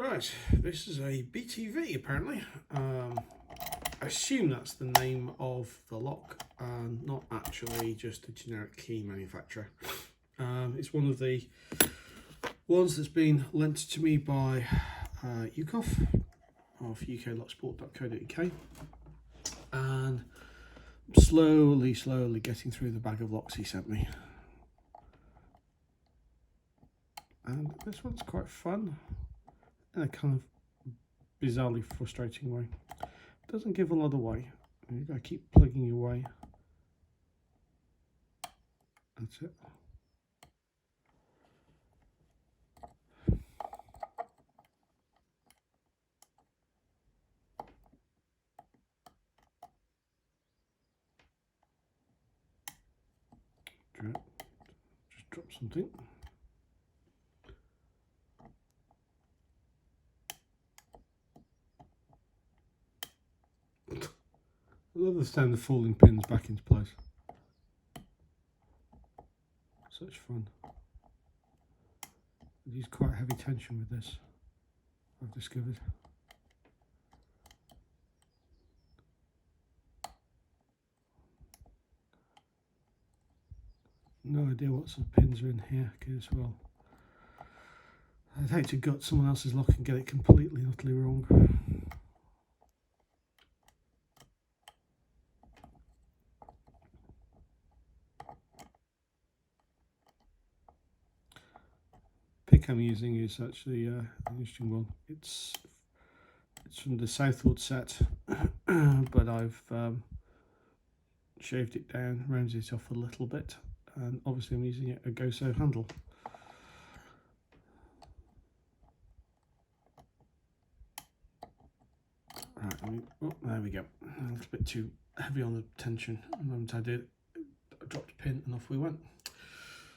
Right, this is a BTV apparently. I assume that's the name of the lock and not actually just a generic key manufacturer. It's one of the ones that's been lent to me by Ucof of uklocksport.co.uk, and slowly getting through the bag of locks he sent me. And this one's quite fun in a kind of bizarrely frustrating way. It doesn't give a lot away. You've got to keep plugging away. That's it. Just drop something. I love the sound of falling pins back into place. Such fun. I use quite heavy tension with this, I've discovered. No idea what sort of pins are in here as well. I'd hate to gut someone else's lock and get it completely and utterly wrong. Pick I'm using is actually an interesting one. It's from the southward set, but I've shaved it down, rounded it off a little bit, and obviously I'm using a go-so handle. Right, oh, there we go. A little bit too heavy on the tension. The moment I did, I dropped a pin and off we went.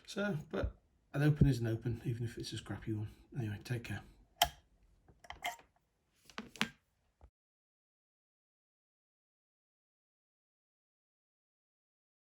So, but an open is an open, even if it's a scrappy one. Anyway, take care.